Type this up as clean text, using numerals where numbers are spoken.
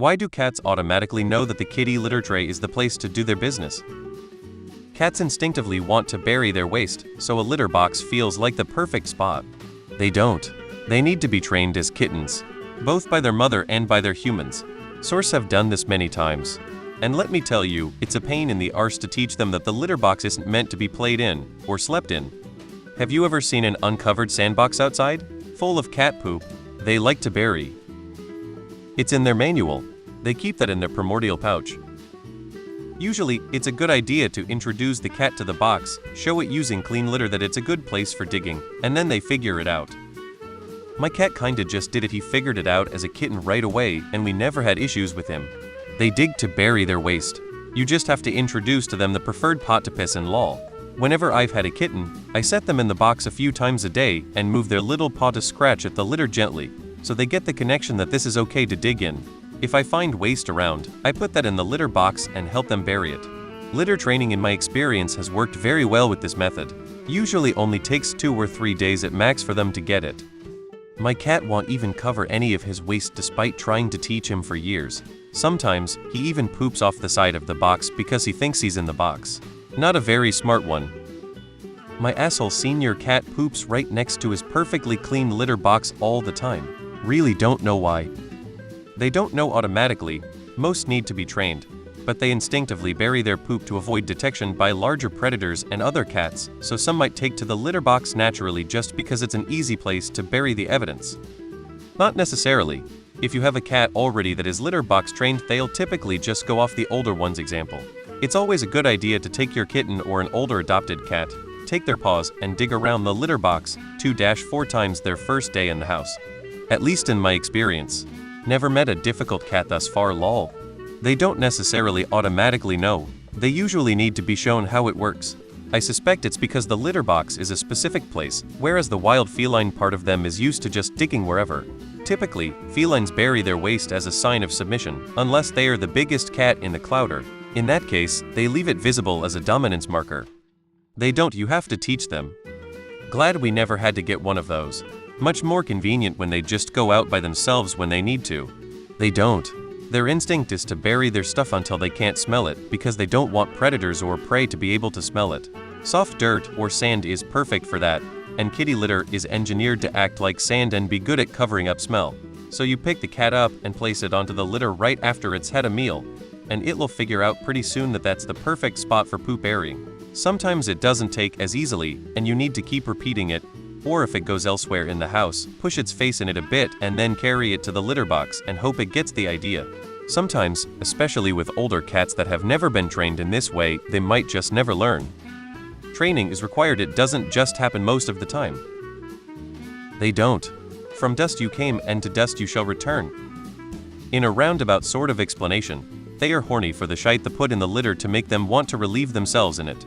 Why do cats automatically know that the kitty litter tray is the place to do their business? Cats instinctively want to bury their waste, so a litter box feels like the perfect spot. They don't. They need to be trained as kittens, both by their mother and by their humans. Sources have done this many times. And let me tell you, it's a pain in the arse to teach them that the litter box isn't meant to be played in, or slept in. Have you ever seen an uncovered sandbox outside, full of cat poop they like to bury? It's in their manual. They keep that in their primordial pouch. Usually, it's a good idea to introduce the cat to the box, show it using clean litter that it's a good place for digging, and then they figure it out. My cat kinda just did it. He figured it out as a kitten right away, and we never had issues with him. They dig to bury their waste. You just have to introduce to them the preferred pot to piss in. Lol. Whenever I've had a kitten, I set them in the box a few times a day and move their little paw to scratch at the litter gently, so they get the connection that this is okay to dig in. If I find waste around, I put that in the litter box and help them bury it. Litter training in my experience has worked very well with this method. Usually only takes 2 or 3 days at max for them to get it. My cat won't even cover any of his waste despite trying to teach him for years. Sometimes, he even poops off the side of the box because he thinks he's in the box. Not a very smart one. My asshole senior cat poops right next to his perfectly clean litter box all the time. Really don't know why. They don't know automatically, most need to be trained, but they instinctively bury their poop to avoid detection by larger predators and other cats, so some might take to the litter box naturally just because it's an easy place to bury the evidence. Not necessarily. If you have a cat already that is litter box trained, they'll typically just go off the older one's example. It's always a good idea to take your kitten or an older adopted cat, take their paws, and dig around the litter box 2-4 times their first day in the house. At least in my experience. Never met a difficult cat thus far. Lol. They don't necessarily automatically know. They usually need to be shown how it works. I suspect it's because the litter box is a specific place, whereas the wild feline part of them is used to just digging wherever. Typically, felines bury their waste as a sign of submission, unless they are the biggest cat in the clouder. In that case, they leave it visible as a dominance marker. They don't. You have to teach them. Glad we never had to get one of those. Much more convenient when they just go out by themselves when they need to. They don't. Their instinct is to bury their stuff until they can't smell it because they don't want predators or prey to be able to smell it. Soft dirt or sand is perfect for that, and kitty litter is engineered to act like sand and be good at covering up smell. So you pick the cat up and place it onto the litter right after it's had a meal, and it will figure out pretty soon that that's the perfect spot for poop burying. Sometimes it doesn't take as easily, and you need to keep repeating it. Or if it goes elsewhere in the house, push its face in it a bit and then carry it to the litter box and hope it gets the idea. Sometimes, especially with older cats that have never been trained in this way, they might just never learn. Training is required. It doesn't just happen most of the time. They don't. From dust you came and to dust you shall return. In a roundabout sort of explanation, they are horny for the shite they put in the litter to make them want to relieve themselves in it.